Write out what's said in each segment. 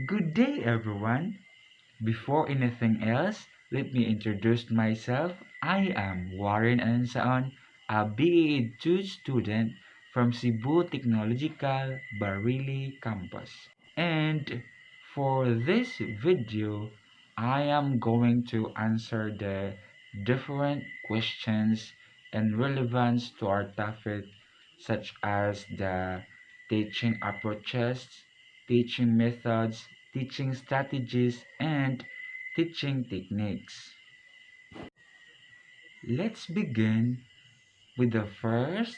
Good day, everyone. Before anything else, let me introduce myself. I am Warren Ansaon, a BA2 student from Cebu Technological Barili campus. And for this video, I am going to answer the different questions and relevance to our topic, such as the teaching approaches, teaching methods, teaching strategies, and teaching techniques. Let's begin with the first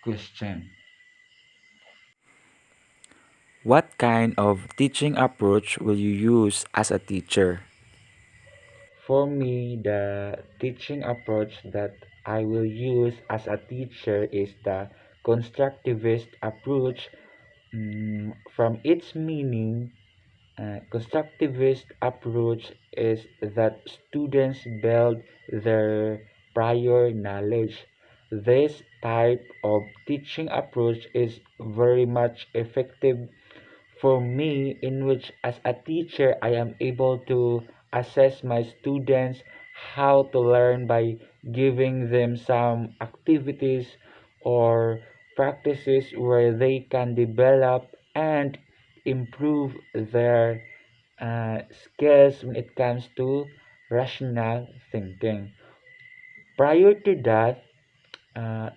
question. What kind of teaching approach will you use as a teacher? For me, the teaching approach that I will use as a teacher is the constructivist approach. From its meaning, constructivist approach is that students build their prior knowledge. This type of teaching approach is very much effective for me, in which as a teacher I am able to assess my students how to learn by giving them some activities or practices where they can develop and improve their skills when it comes to rational thinking. Prior to that,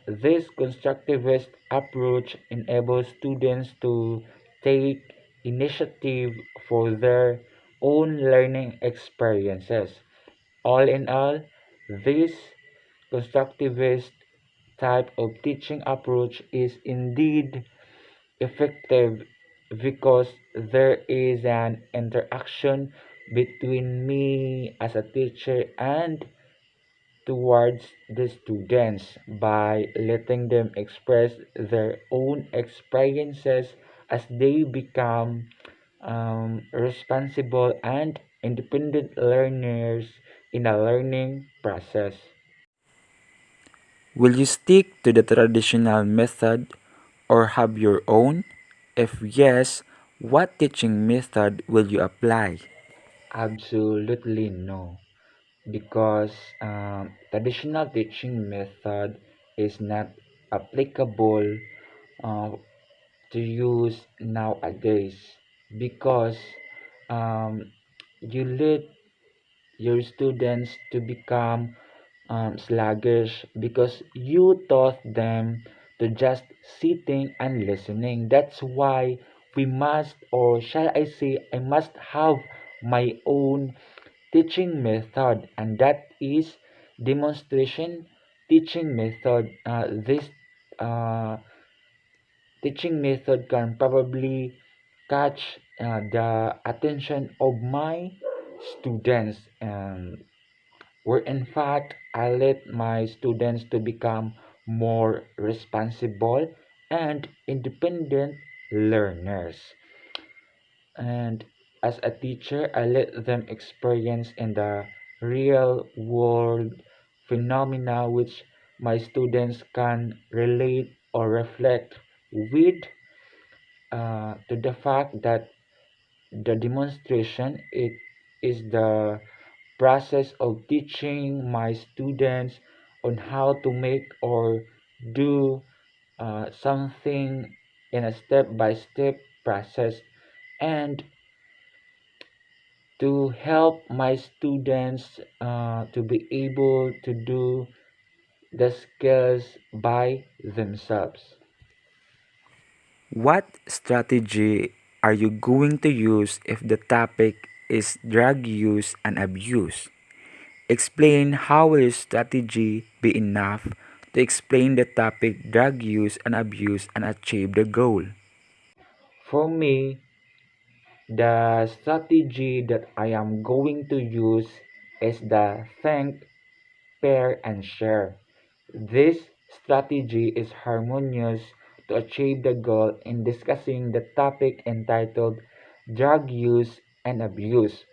this constructivist approach enables students to take initiative for their own learning experiences. All in all, this constructivist type of teaching approach is indeed effective because there is an interaction between me as a teacher and towards the students by letting them express their own experiences as they become responsible and independent learners in a learning process. Will you stick to the traditional method or have your own? If yes, what teaching method will you apply? Absolutely no, because traditional teaching method is not applicable uh, to use nowadays because um, you lead your students to become sluggish because you taught them to just sitting and listening. That's why we must, or shall I say, I must have my own teaching method, and that is demonstration teaching method. This uh, teaching method can probably catch the attention of my students, where in fact I let my students to become more responsible and independent learners. And as a teacher, I let them experience in the real world phenomena which my students can relate or reflect with, to the fact that the demonstration it is the process of teaching my students on how to make or do something in a step-by-step process, and to help my students to be able to do the skills by themselves. What strategy are you going to use if the topic is drug use and abuse? Explain how will your strategy be enough to explain the topic drug use and abuse and achieve the goal. For me, the strategy that I am going to use is the think, pair, and share. This strategy is harmonious to achieve the goal in discussing the topic entitled drug use and abuse.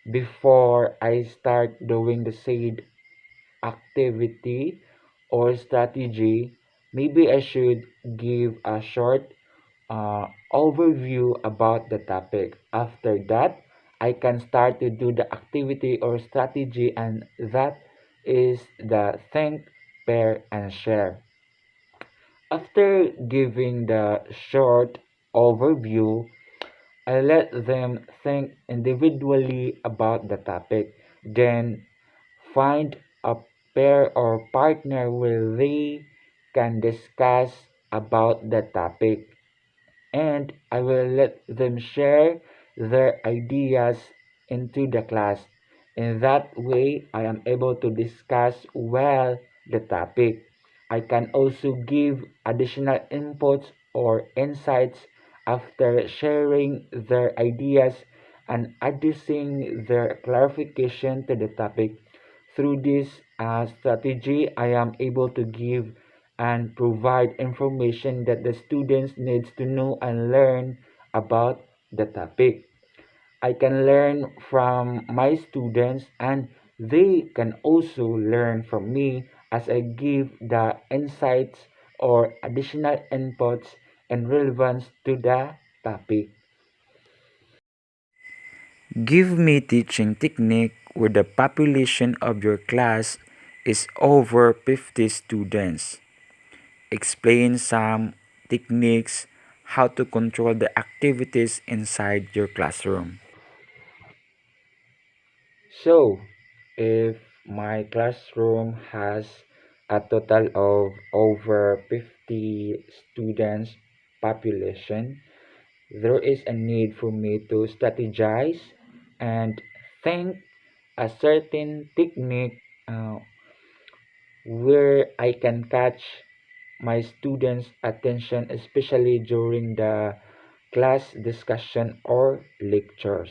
Before I start doing the said activity or strategy, maybe I should give a short overview about the topic. After that, I can start to do the activity or strategy, and that is the think, pair, and share. After giving the short overview, I let them think individually about the topic, then find a pair or partner where they can discuss about the topic, and I will let them share their ideas into the class. In that way, I am able to discuss well the topic. I can also give additional inputs or insights after sharing their ideas and adding their clarification to the topic. Through this strategy, I am able to give and provide information that the students needs to know and learn about the topic. I can learn from my students and they can also learn from me as I give the insights or additional inputs and relevance to the topic. Give me teaching technique where the population of your class is over 50 students. Explain some techniques how to control the activities inside your classroom. So, if my classroom has a total of over 50 students population, there is a need for me to strategize and think a certain technique where I can catch my students' attention, especially during the class discussion or lectures.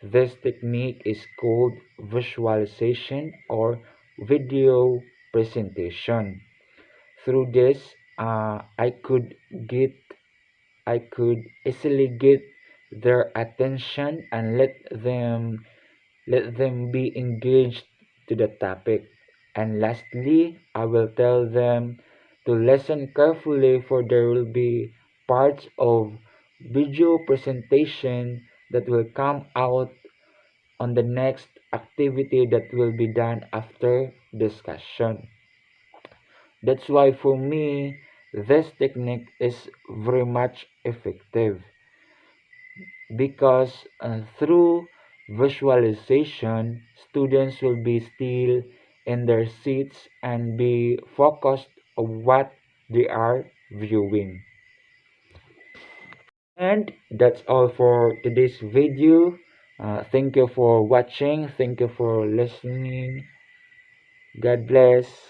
This technique is called visualization or video presentation. Through this, get I could easily get their attention and let them be engaged to the topic. And lastly, I will tell them to listen carefully, for there will be parts of video presentation that will come out on the next activity that will be done after discussion. That's why for me, this technique is very much effective because through visualization, students will be still in their seats and be focused on what they are viewing. And that's all for today's video. Thank you for watching. Thank you for listening. God bless.